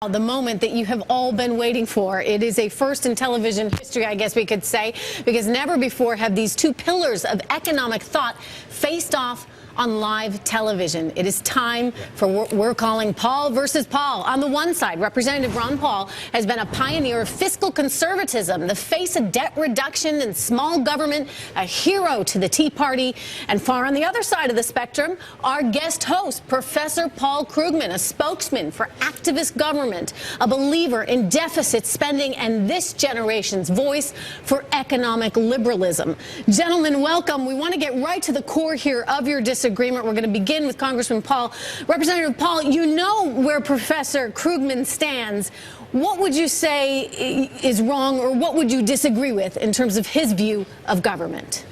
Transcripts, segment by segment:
The moment that you have all been waiting for. It is a first in television history, I guess we could say, because never before have these two pillars of economic thought faced off on live television. It is time for what we're calling Paul versus Paul. On the one side, Representative Ron Paul has been a pioneer of fiscal conservatism, the face of debt reduction and small government, a hero to the Tea Party. And far on the other side of the spectrum, our guest host, Professor Paul Krugman, a spokesman for activist government, a believer in deficit spending, and this generation's voice for economic liberalism. Gentlemen, welcome. We want to get right to the core here of your disagreement. We're going to begin with Congressman Paul. Representative Paul, you know where Professor Krugman stands. What would you say is wrong, or what would you disagree with in terms of his view of government?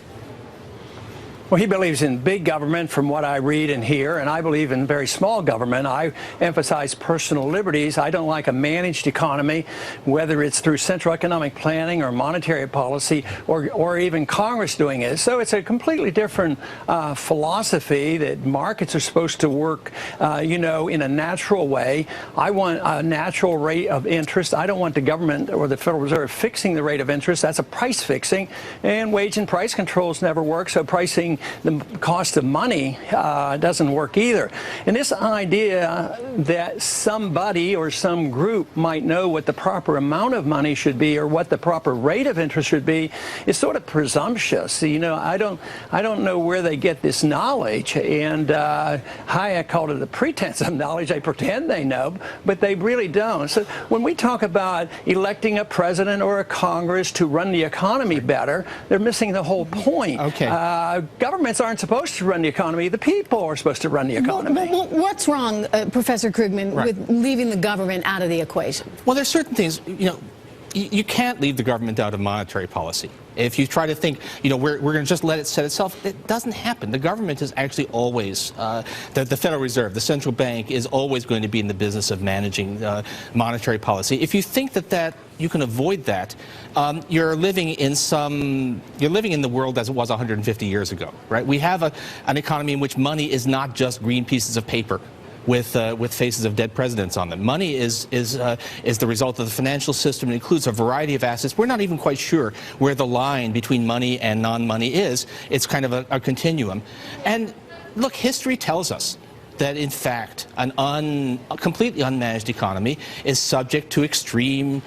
Well, he believes in big government from what I read and hear, and I believe in very small government. I emphasize personal liberties. I don't like a managed economy, whether it's through central economic planning or monetary policy or even Congress doing it. So it's a completely different philosophy that markets are supposed to work, in a natural way. I want a natural rate of interest. I don't want the government or the Federal Reserve fixing the rate of interest. That's a price fixing, and wage and price controls never work, so pricing the cost of money doesn't work either. And this idea that somebody or some group might know what the proper amount of money should be or what the proper rate of interest should be is sort of presumptuous. I don't know where they get this knowledge, and Hayek called it a pretense of knowledge. They pretend they know, but they really don't. So when we talk about electing a president or a Congress to run the economy better, they're missing the whole point. Okay. Governments aren't supposed to run the economy. The people are supposed to run the economy. Well, what's wrong, Professor Krugman, with leaving the government out of the equation? Well, there's certain things, you can't leave the government out of monetary policy. If you try to think, we're going to just let it set itself, it doesn't happen. The government is actually always, the Federal Reserve, the central bank, is always going to be in the business of managing monetary policy. If you think that you can avoid that, you're living in the world as it was 150 years ago, right? We have an economy in which money is not just green pieces of paper with faces of dead presidents on them. Money is the result of the financial system. It includes a variety of assets. We're not even quite sure where the line between money and non-money is. It's kind of a continuum. And look, history tells us that, in fact, a completely unmanaged economy is subject to extreme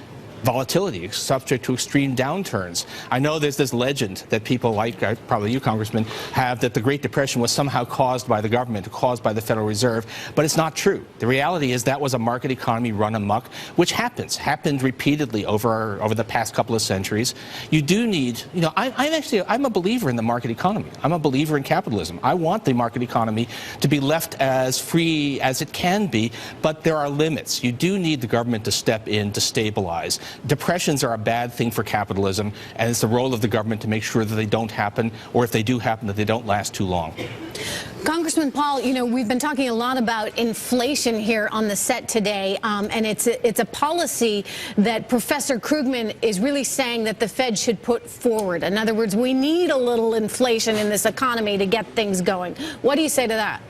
volatility, subject to extreme downturns. I know there's this legend that people like, probably you, Congressman, have, that the Great Depression was somehow caused by the government, caused by the Federal Reserve, but it's not true. The reality is that was a market economy run amok, which happened repeatedly over the past couple of centuries. You do need, I'm a believer in the market economy. I'm a believer in capitalism. I want the market economy to be left as free as it can be, but there are limits. You do need the government to step in to stabilize. Depressions are a bad thing for capitalism, and it's the role of the government to make sure that they don't happen, or if they do happen, that they don't last too long. Congressman Paul, we've been talking a lot about inflation here on the set today, and it's a policy that Professor Krugman is really saying that the Fed should put forward. In other words, we need a little inflation in this economy to get things going. What do you say to that?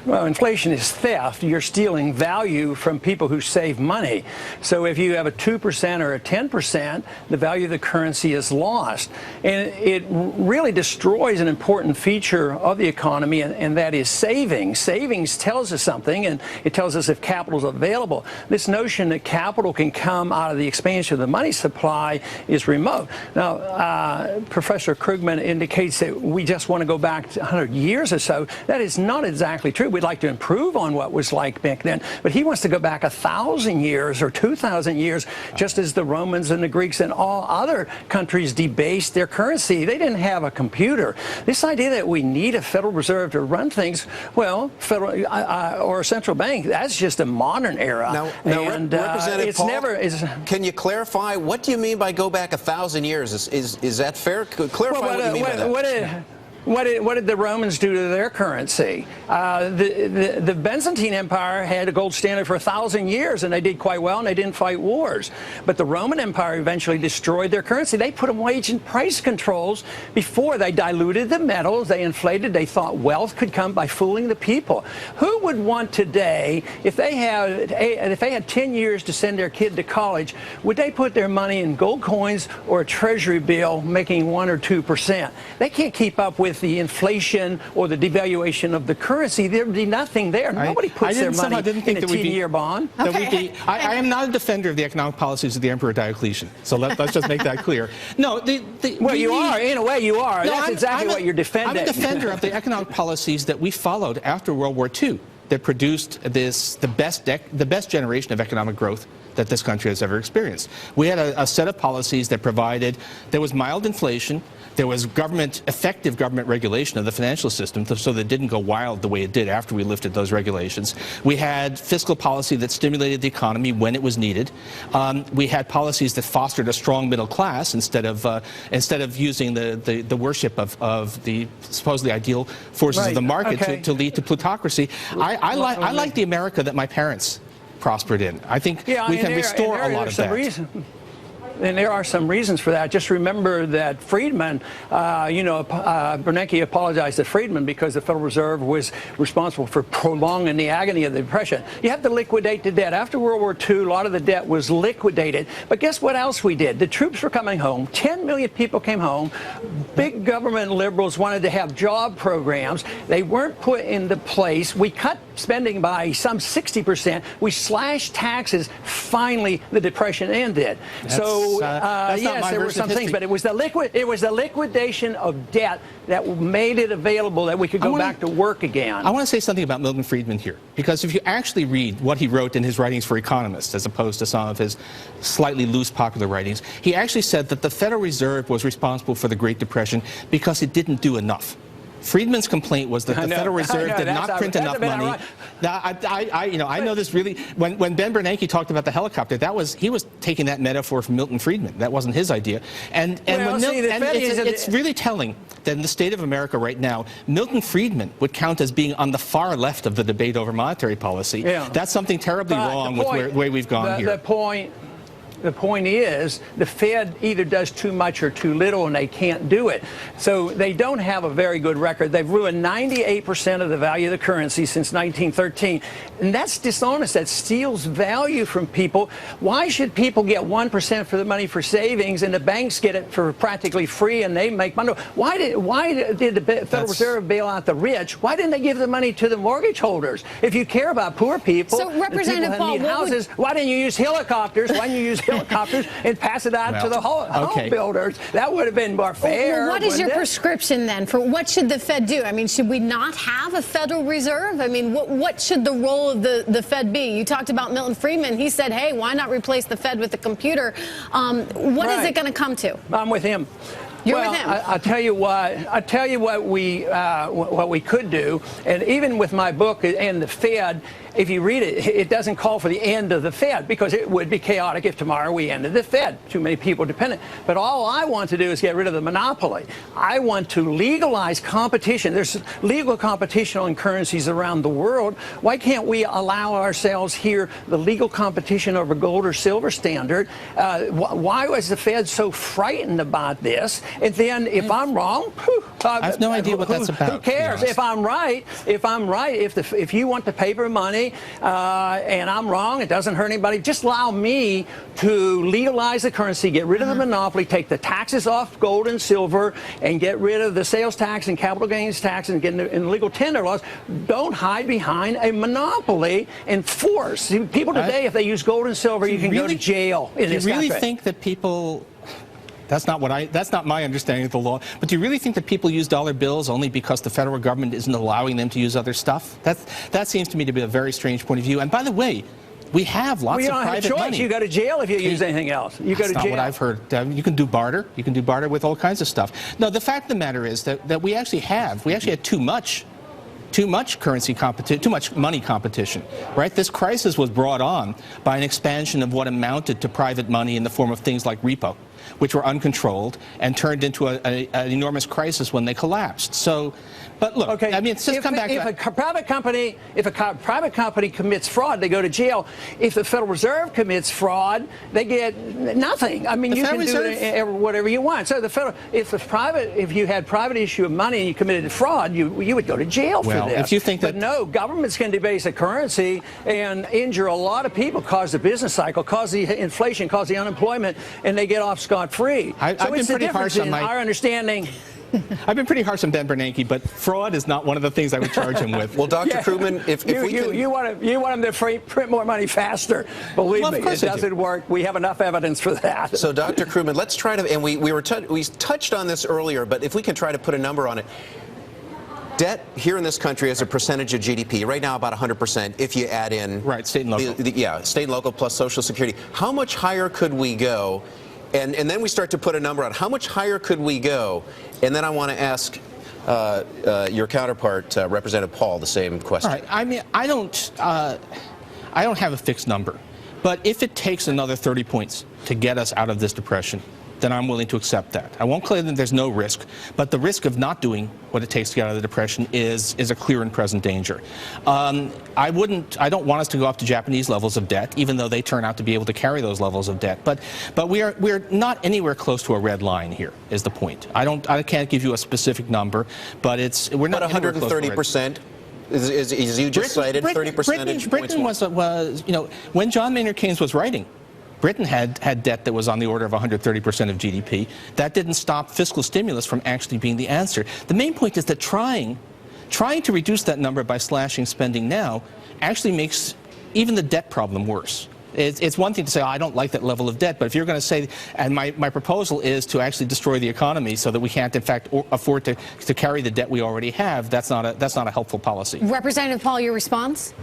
Well, inflation is theft. You're stealing value from people who save money. So if you have a 2% or a 10%, the value of the currency is lost. And it really destroys an important feature of the economy, and that is savings. Savings tells us something, and it tells us if capital is available. This notion that capital can come out of the expansion of the money supply is remote. Now, Professor Krugman indicates that we just want to go back 100 years or so. That is not exactly true. We'd like to improve on what was like back then, but he wants to go back 1,000 years or 2,000 years, just as the Romans and the Greeks and all other countries debased their currency. They didn't have a computer. This idea that we need a Federal Reserve to run things, well, or a central bank, that's just a modern era. Now Representative Paul, can you clarify, what do you mean by go back 1,000 years? Is that fair? Clarify what you mean by that. What did the Romans do to their currency? The Byzantine Empire had a gold standard for 1,000 years, and they did quite well, and they didn't fight wars. But the Roman Empire eventually destroyed their currency. They put in wage and price controls before. They diluted the metals. They inflated. They thought wealth could come by fooling the people. Who would want today, if they had 10 years to send their kid to college, would they put their money in gold coins or a treasury bill making 1 or 2%? They can't keep up with the inflation or the devaluation of the currency. There'd be nothing there. Nobody puts their money in a 10-year bond. Okay. I am not a defender of the economic policies of the Emperor Diocletian, so let's just make that clear. No, well, you are. In a way, you are. No, that's exactly what you're defending. I'm a defender of the economic policies that we followed after World War II that produced the best generation of economic growth that this country has ever experienced. We had a set of policies that provided, there was mild inflation, there was effective government regulation of the financial system so that it didn't go wild the way it did after we lifted those regulations. We had fiscal policy that stimulated the economy when it was needed. We had policies that fostered a strong middle class instead of using the worship of the supposedly ideal forces of the market to lead to plutocracy. I like the America that my parents prospered in. I think we can restore a lot of that. And there are some reasons for that. Just remember that Friedman, Bernanke apologized to Friedman because the Federal Reserve was responsible for prolonging the agony of the Depression. You have to liquidate the debt. After World War II, a lot of the debt was liquidated. But guess what else we did? The troops were coming home. 10 million people came home. Big government liberals wanted to have job programs. They weren't put into place. We cut spending by some 60%. We slashed taxes. Finally, the Depression ended. Yes, there were some things, but it was the liquidation of debt that made it available that we could go back to work again. I want to say something about Milton Friedman here, because if you actually read what he wrote in his writings for economists, as opposed to some of his slightly loose popular writings, he actually said that the Federal Reserve was responsible for the Great Depression because it didn't do enough. Friedman's complaint was that the Federal Reserve did not print enough money. Now, I know this really. When Ben Bernanke talked about the helicopter, he was taking that metaphor from Milton Friedman. That wasn't his idea. It's really telling that in the state of America right now, Milton Friedman would count as being on the far left of the debate over monetary policy. Yeah. That's something terribly wrong with the way we've gone here. The point is, the Fed either does too much or too little, and they can't do it. So they don't have a very good record. They've ruined 98% of the value of the currency since 1913. And that's dishonest. That steals value from people. Why should people get 1% for the money for savings, and the banks get it for practically free, and they make money? Why did the Federal Reserve bail out the rich? Why didn't they give the money to the mortgage holders? If you care about poor people, so Representative Paul, houses, why didn't you use helicopters? Why didn't you use helicopters and pass it out to the home builders? That would have been more fair. Well, what is your prescription then for what should the Fed do? I mean, should we not have a Federal Reserve? I mean, what should the role of the Fed be? You talked about Milton Friedman. He said, hey, why not replace the Fed with the computer? What is it going to come to? I'm with him. You're with him. I'll tell you what we could do, and even with my book and the Fed, if you read it, it doesn't call for the end of the Fed, because it would be chaotic if tomorrow we ended the Fed. Too many people dependent. But all I want to do is get rid of the monopoly. I want to legalize competition. There's legal competition on currencies around the world. Why can't we allow ourselves here the legal competition over gold or silver standard? Why was the Fed so frightened about this? And then, if I'm wrong, I have no idea what that's about. Who cares? If I'm right, if you want the paper money and I'm wrong, it doesn't hurt anybody. Just allow me to legalize the currency, get rid of the monopoly, take the taxes off gold and silver, and get rid of the sales tax and capital gains tax and get in illegal tender laws. Don't hide behind a monopoly and force. See, people today, if they use gold and silver, you can go to jail in this country. Do you really think that people... That's not my understanding of the law. But do you really think that people use dollar bills only because the federal government isn't allowing them to use other stuff? That seems to me to be a very strange point of view. And by the way, we have lots of private money. You don't have a choice. You go to jail if you use anything else. You go to jail. That's not what I've heard. You can do barter. You can do barter with all kinds of stuff. No, the fact of the matter is that we actually had too much currency competition, too much money competition, right? This crisis was brought on by an expansion of what amounted to private money in the form of things like repo. which were uncontrolled and turned into an enormous crisis when they collapsed. So, but look, okay, I mean, it's just come back. If a private company commits fraud, they go to jail. If the Federal Reserve commits fraud, they get nothing. I mean, you can do whatever you want. So if you had private issue of money and you committed fraud, you would go to jail for this. If you think that, but no, governments can debase a currency and injure a lot of people, cause the business cycle, cause the inflation, cause the unemployment, and they get off scot-free. I've been pretty harsh on our understanding. I've been pretty harsh on Ben Bernanke, but fraud is not one of the things I would charge him with. Well, Dr. Krugman, if we can... You want him to print more money faster. Believe me, it doesn't work. We have enough evidence for that. So, Dr. Krugman, let's try to, and we touched on this earlier, but if we can try to put a number on it. Debt here in this country as a percentage of GDP, right now about 100% if you add in... Right, state and local. State and local plus Social Security. How much higher could we go? And then we start to put a number on how much higher could we go? And then I want to ask your counterpart, Representative Paul, the same question. All right. I mean, I don't have a fixed number, but if it takes another 30 points to get us out of this depression, then I'm willing to accept that. I won't claim that there's no risk, but the risk of not doing what it takes to get out of the depression is a clear and present danger. I don't want us to go up to Japanese levels of debt, even though they turn out to be able to carry those levels of debt. But we're not anywhere close to a red line here, is the point. I can't give you a specific number, but we're not 130%. As you just cited, 30 percentage points. Britain was, you know, when John Maynard Keynes was writing, Britain had debt that was on the order of 130% of GDP. That didn't stop fiscal stimulus from actually being the answer. The main point is that trying to reduce that number by slashing spending now actually makes even the debt problem worse. It's one thing to say, oh, I don't like that level of debt, but if you're going to say, and my proposal is to actually destroy the economy so that we can't, in fact, afford to carry the debt we already have, that's not a helpful policy. Representative Paul, your response?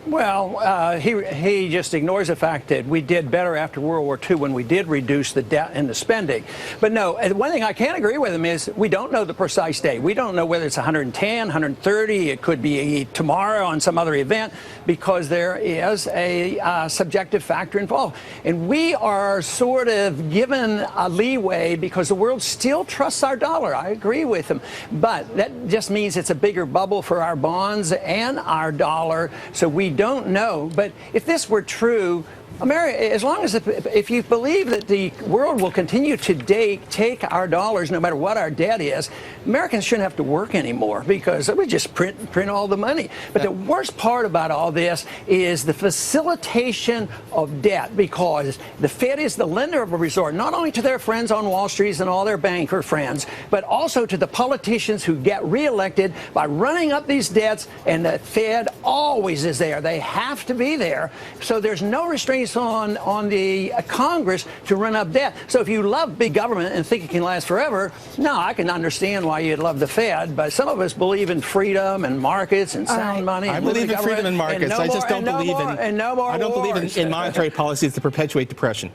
Well, he just ignores the fact that we did better after World War II when we did reduce the debt and the spending. But no, one thing I can't agree with him is we don't know the precise date. We don't know whether it's 110, 130. It could be tomorrow on some other event because there is a subjective factor involved. And we are sort of given a leeway because the world still trusts our dollar. I agree with him. But that just means it's a bigger bubble for our bonds and our dollar. So we don't know, but if this were true, America, as long as if you believe that the world will continue to take our dollars no matter what our debt is, Americans shouldn't have to work anymore because we just print all the money. But the worst part about all this is the facilitation of debt because the Fed is the lender of a resort, not only to their friends on Wall Street and all their banker friends, but also to the politicians who get reelected by running up these debts, and the Fed always is there. They have to be there. So there's no restraints on the Congress to run up debt. So if you love big government and think it can last forever, no, I can understand why you'd love the Fed, but some of us believe in freedom and markets and sound money. I believe in freedom and markets. I just don't believe in monetary policies to perpetuate depression.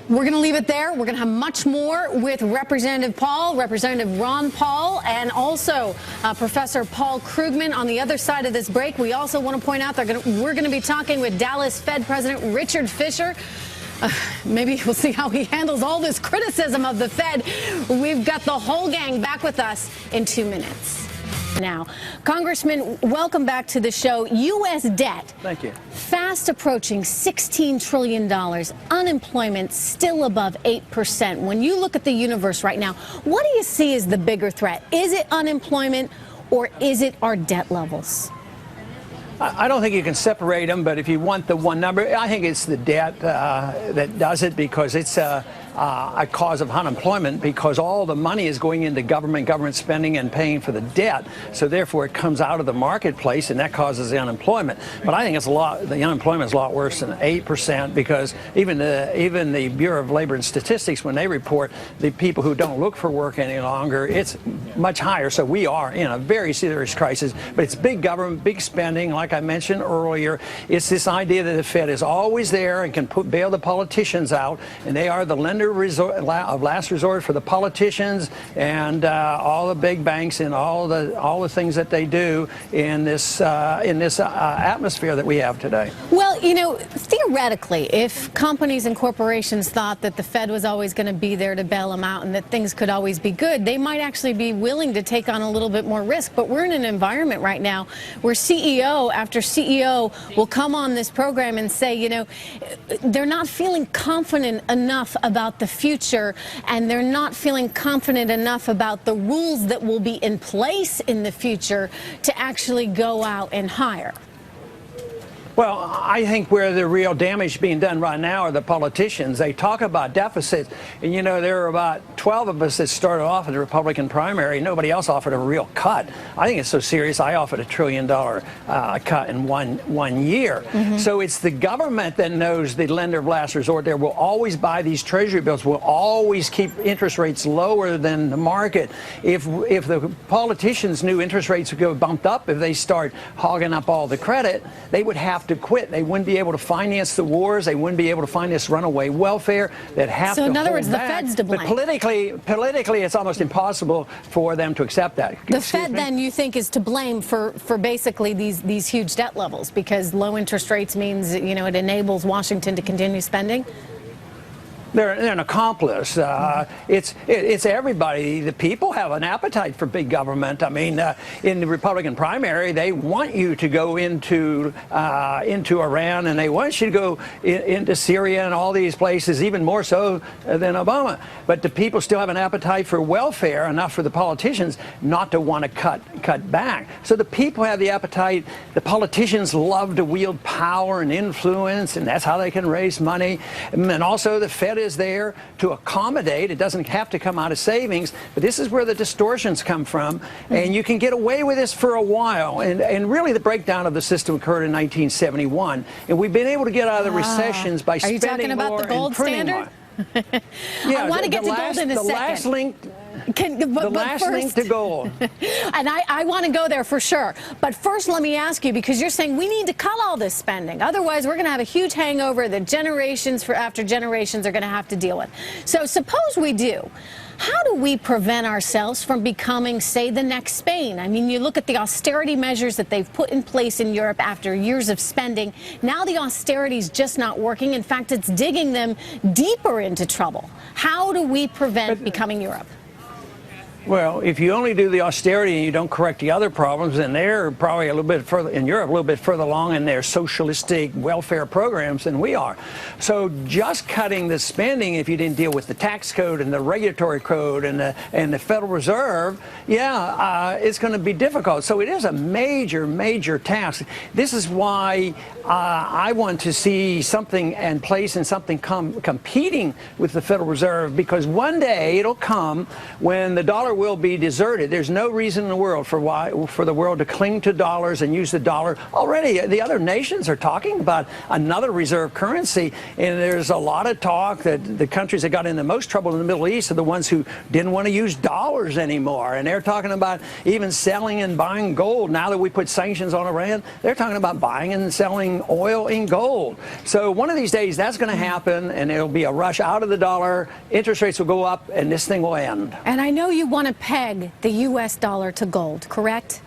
We're going to leave it there. We're going to have much more with Representative Paul, Representative Ron Paul, and also Professor Paul Krugman on the other side of this break. We also want to point out that we're going to be talking with Dallas Fed President Richard Fisher. Maybe we'll see how he handles all this criticism of the Fed. We've got the whole gang back with us in 2 minutes. Now, Congressman, welcome back to the show. U.S. debt. Thank you. Fast approaching $16 trillion. Unemployment still above 8%. When you look at the universe right now, what do you see as the bigger threat? Is it unemployment or is it our debt levels? I don't think you can separate them, but if you want the one number, I think it's the debt that does it because it's a cause of unemployment because all the money is going into government spending and paying for the debt. So therefore, it comes out of the marketplace, and that causes the unemployment. But I think the unemployment is a lot worse than 8% because even the Bureau of Labor and Statistics, when they report the people who don't look for work any longer, it's much higher. So we are in a very serious crisis. But it's big government, big spending. Like I mentioned earlier, it's this idea that the Fed is always there and can bail the politicians out, and they are the lender lender of last resort for the politicians and all the big banks and all the things that they do in this atmosphere that we have today. Well, you know, theoretically, if companies and corporations thought that the Fed was always going to be there to bail them out and that things could always be good, they might actually be willing to take on a little bit more risk. But we're in an environment right now where CEO after CEO will come on this program and say, you know, they're not feeling confident enough about the future, and they're not feeling confident enough about the rules that will be in place in the future to actually go out and hire. Well, I think where the real damage being done right now are the politicians. They talk about deficits, and you know, there are about 12 of us that started off in the Republican primary. Nobody else offered a real cut. I think it's so serious, I offered a $1 trillion cut in one year. So it's the government that knows the lender of last resort. There will always buy these treasury bills, will always keep interest rates lower than the market. If the politicians knew interest rates would go bumped up, if they start hogging up all the credit, they would have to quit. They wouldn't be able to finance the wars. They wouldn't be able to finance runaway welfare. That have so to in other words, back. the Fed's to blame. But politically, it's almost impossible for them to accept that. The Fed, then, you think, is to blame for basically these huge debt levels, because low interest rates means, you know, it enables Washington to continue spending? They're an accomplice. It's everybody. The people have an appetite for big government. I mean, in the Republican primary, they want you to go into Iran, and they want you to go into Syria and all these places, even more so than Obama. But the people still have an appetite for welfare, enough for the politicians not to want to cut back. So the people have the appetite. The politicians love to wield power and influence, and that's how they can raise money. And also the Fed is there to accommodate. It doesn't have to come out of savings, but this is where the distortions come from, and you can get away with this for a while. And really the breakdown of the system occurred in 1971, and we've been able to get out of the recessions by spending more. Are you talking about the gold standard? Yeah, I want to get to gold in a second. Last link. The last link to gold. And I want to go there for sure. But first, let me ask you, because you're saying we need to cut all this spending. Otherwise, we're going to have a huge hangover that generations after generations are going to have to deal with. So suppose we do. How do we prevent ourselves from becoming, say, the next Spain? I mean, you look at the austerity measures that they've put in place in Europe after years of spending. Now the austerity is just not working. In fact, it's digging them deeper into trouble. How do we prevent becoming Europe? Well, if you only do the austerity and you don't correct the other problems, then they're probably a little bit further in Europe, a little bit further along in their socialistic welfare programs than we are. So just cutting the spending, if you didn't deal with the tax code and the regulatory code and the Federal Reserve, it's going to be difficult. So it is a major, major task. This is why I want to see something in place and something competing with the Federal Reserve, because one day it'll come when the dollar will be deserted. There's no reason in the world for the world to cling to dollars and use the dollar. Already, the other nations are talking about another reserve currency, and there's a lot of talk that the countries that got in the most trouble in the Middle East are the ones who didn't want to use dollars anymore, and they're talking about even selling and buying gold. Now that we put sanctions on Iran, they're talking about buying and selling oil in gold. So one of these days that's going to happen, and it'll be a rush out of the dollar. Interest rates will go up, and this thing will end. And I know you want to peg the U.S. dollar to gold, correct?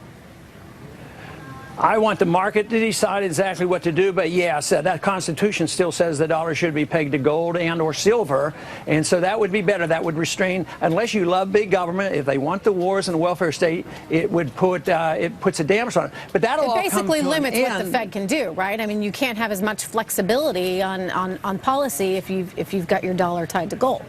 I want the market to decide exactly what to do, but yes, that Constitution still says the dollar should be pegged to gold and or silver, and so that would be better. That would restrain, unless you love big government, if they want the wars and the welfare state, it would put it puts a damper on it. But that'll all basically come to limits an what end. the Fed can do, right? I mean, you can't have as much flexibility on policy if you've got your dollar tied to gold.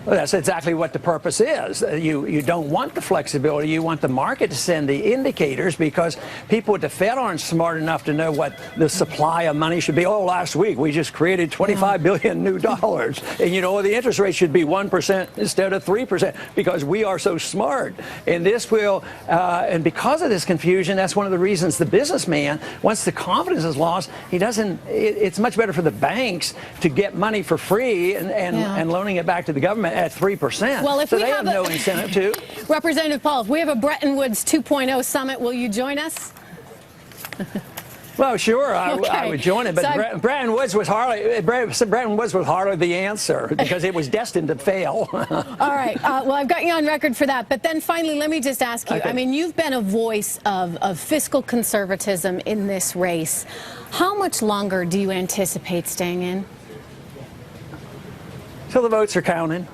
Well, that's exactly what the purpose is. You don't want the flexibility. You want the market to send the indicators, because people at the Fed aren't smart enough to know what the supply of money should be. Oh, last week we just created 25 billion new dollars. And, you know, the interest rate should be 1% instead of 3%, because we are so smart. And this will, and because of this confusion, that's one of the reasons the businessman, once the confidence is lost, he doesn't, it's much better for the banks to get money for free and loaning it back to the government at 3%. Well, if so we they have have no incentive to. Representative Paul, if we have a Bretton Woods 2.0 summit, will you join us? Well, sure, Okay. I would join it, but So Bretton Woods was hardly the answer because it was destined to fail. all right. Well, I've got you on record for that. But then finally, let me just ask you. Okay. I mean, you've been a voice of fiscal conservatism in this race. How much longer do you anticipate staying in? So the votes are counted.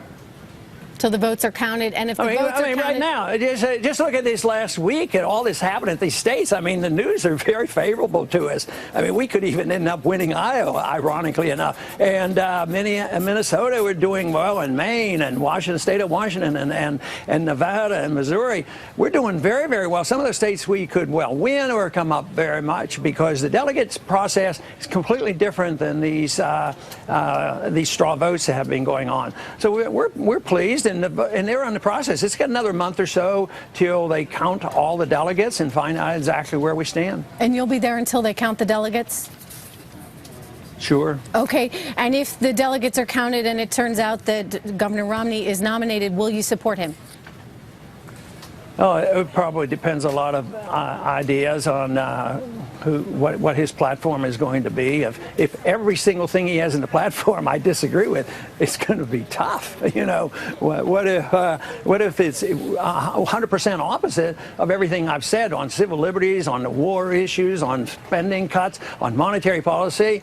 So the votes are counted, and if the votes are counted, right now, just look at this last week and all this happened at these states. I mean, the news are very favorable to us. I mean, we could even end up winning Iowa, ironically enough. And Minnesota, we're doing well, and Maine, and state of Washington, and Nevada, and Missouri. We're doing very, very well. Some of those states we could well win or come up very much because the delegates process is completely different than these straw votes that have been going on. So we're pleased. And they're on the process. It's got another month or so till they count all the delegates and find out exactly where we stand. and you'll be there until they count the delegates? Sure. Okay. And if the delegates are counted and it turns out that Governor Romney is nominated, will you support him? Oh, it probably depends a lot of ideas on what his platform is going to be. If every single thing he has in the platform I disagree with, it's going to be tough. You know, what if it's 100% opposite of everything I've said on civil liberties, on the war issues, on spending cuts, on monetary policy?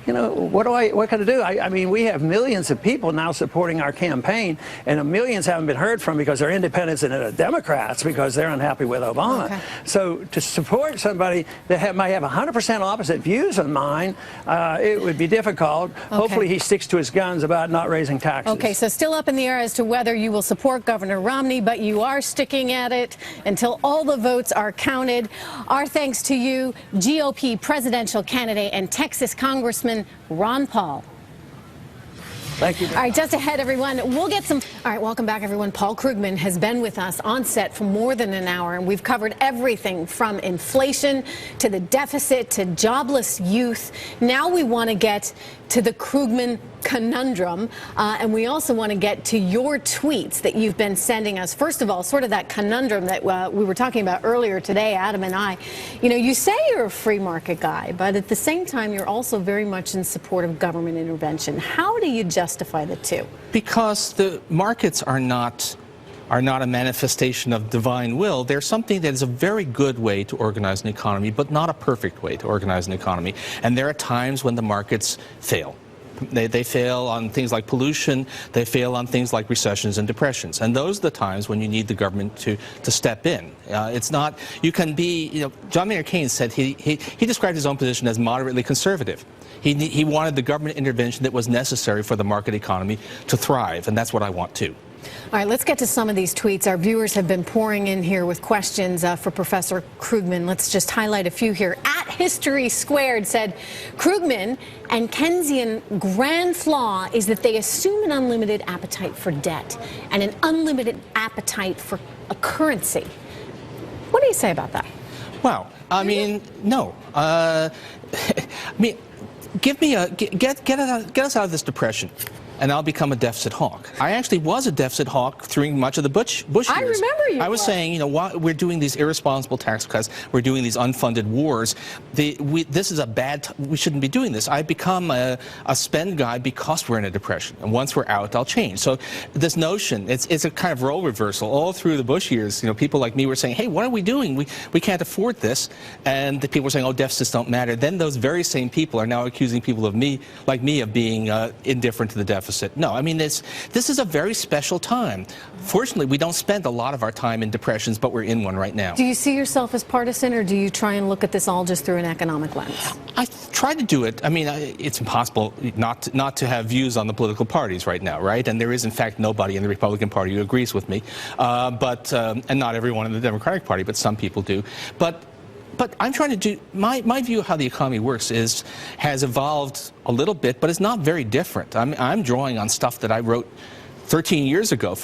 You know, what can I do? I mean, we have millions of people now supporting our campaign, and millions haven't been heard from because they're independents and they're Democrats because they're unhappy with Obama. Okay. So to support somebody that might have 100% opposite views of mine, it would be difficult. Okay. Hopefully he sticks to his guns about not raising taxes. Okay, so still up in the air as to whether you will support Governor Romney, but you are sticking at it until all the votes are counted. Our thanks to you, GOP presidential candidate and Texas Congressman Ron Paul. Thank you. All right, just ahead, everyone, we'll get some. All right, welcome back, everyone. Paul Krugman has been with us on set for more than an hour, and we've covered everything from inflation to the deficit to jobless youth. Now we want to get to the Krugman conundrum, and we also want to get to your tweets that you've been sending us. First of all, sort of that conundrum that we were talking about earlier today, Adam and I. You know, you say you're a free market guy, but at the same time, you're also very much in support of government intervention. How do you justify the two? Because the markets are not a manifestation of divine will. They're something that is a very good way to organize an economy, but not a perfect way to organize an economy. And there are times when the markets fail. They fail on things like pollution. They fail on things like recessions and depressions. And those are the times when you need the government to step in. It's not, you can be, you know, John Maynard Keynes said he described his own position as moderately conservative. He wanted the government intervention that was necessary for the market economy to thrive, and that's what I want too. All right, let's get to some of these tweets. Our viewers have been pouring in here with questions for Professor Krugman. Let's just highlight a few here. At History Squared said, Krugman and Keynesian grand flaw is that they assume an unlimited appetite for debt and an unlimited appetite for a currency. What do you say about that? Well, I mean, no. I mean, get us out of this depression, and I'll become a deficit hawk. I actually was a deficit hawk during much of the Bush years. I remember you. I was saying, you know, we're doing these irresponsible tax cuts, we're doing these unfunded wars. This is a bad. We shouldn't be doing this. I've become a spend guy because we're in a depression, and once we're out, I'll change. So this notion, it's a kind of role reversal all through the Bush years. You know, people like me were saying, hey, what are we doing? We can't afford this, and the people were saying, oh, deficits don't matter. Then those very same people are now accusing people of like me of being indifferent to the deficit. No, I mean, this is a very special time. Fortunately, we don't spend a lot of our time in depressions, but we're in one right now. Do you see yourself as partisan, or do you try and look at this all just through an economic lens? I try to do it. I mean, it's impossible not to have views on the political parties right now, right? And there is, in fact, nobody in the Republican Party who agrees with me, and not everyone in the Democratic Party, but some people do. But I'm trying to do, my view of how the economy works has evolved a little bit, but it's not very different. I'm drawing on stuff that I wrote 14 years ago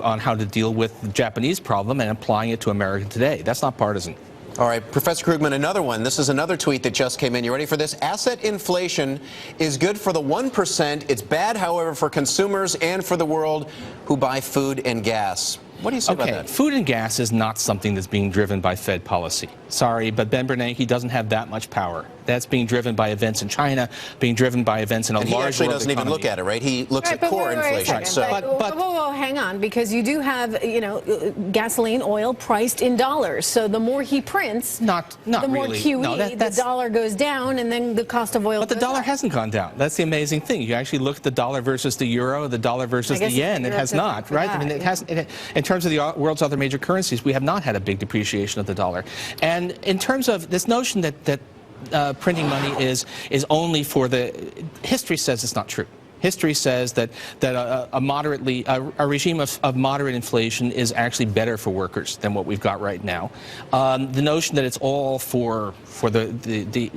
on how to deal with the Japanese problem and applying it to America today. That's not partisan. All right, Professor Krugman, another one. This is another tweet that just came in. You ready for this? Asset inflation is good for the 1%. It's bad, however, for consumers and for the world who buy food and gas. What do you say about that? Food and gas is not something that's being driven by Fed policy. Sorry, but Ben Bernanke doesn't have that much power. That's being driven by events in China, being driven by events in a large world economy. He actually doesn't even look at it, right? He looks at core inflation. Right, but whoa, hang on, because you do have, gasoline, oil priced in dollars. So the more he prints, the more really. QE, the dollar goes down, and then the cost of oil. But the dollar hasn't gone down. That's the amazing thing. You actually look at the dollar versus the euro, the dollar versus the yen. It has not, right? I mean, it hasn't. In terms of the world's other major currencies, we have not had a big depreciation of the dollar. And in terms of this notion that printing money is only for history says it's not true. History says that a regime of moderate inflation is actually better for workers than what we've got right now. The notion that it's all for the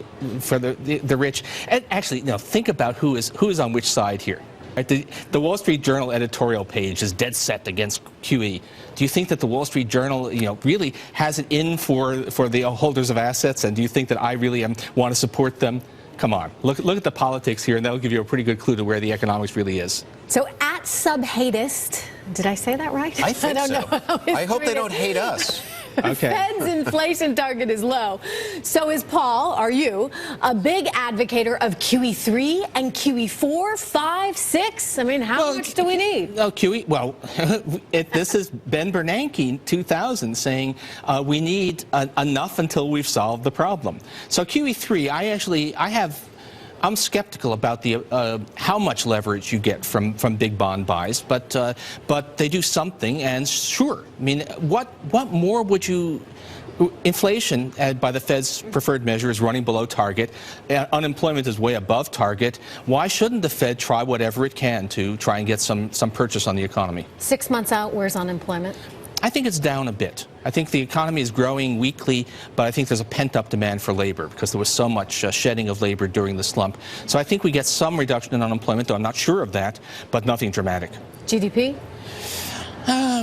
rich, and actually, think about who is on which side here. Right? The Wall Street Journal editorial page is dead set against QE. Do you think that the Wall Street Journal, really has it in for the holders of assets? And do you think that I really want to support them? Come on, look at the politics here, and that'll give you a pretty good clue to where the economics really is. So at Subhatist, did I say that right? I think so. I hope they don't hate us. Okay. Fed's inflation target is low. So is Paul, are you, a big advocator of QE3 and QE4, 5, 6? I mean, how much do we need? QE, this is Ben Bernanke, 2000, saying we need enough until we've solved the problem. So QE3, I'm skeptical about how much leverage you get from big bond buys, but they do something, and sure, I mean, what more would you? Inflation, by the Fed's preferred measure, is running below target. Unemployment is way above target. Why shouldn't the Fed try whatever it can to try and get some purchase on the economy? 6 months out, where's unemployment? I think it's down a bit. I think the economy is growing weakly, but I think there's a pent-up demand for labor because there was so much shedding of labor during the slump. So I think we get some reduction in unemployment, though I'm not sure of that, but nothing dramatic. GDP?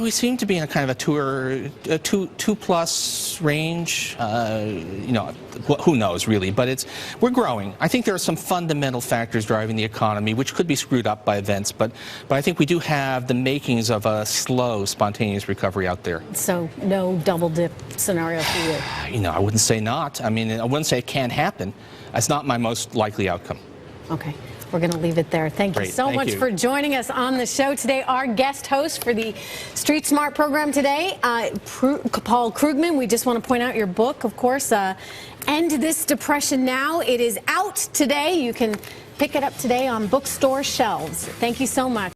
We seem to be in a kind of a two plus range. Who knows really? But we're growing. I think there are some fundamental factors driving the economy, which could be screwed up by events. But I think we do have the makings of a slow, spontaneous recovery out there. So no double dip scenario for you. I wouldn't say not. I mean, I wouldn't say it can't happen. That's not my most likely outcome. Okay. We're going to leave it there. Thank you so much for joining us on the show today. Our guest host for the Street Smart program today, Paul Krugman. We just want to point out your book, of course, End This Depression Now. It is out today. You can pick it up today on bookstore shelves. Thank you so much.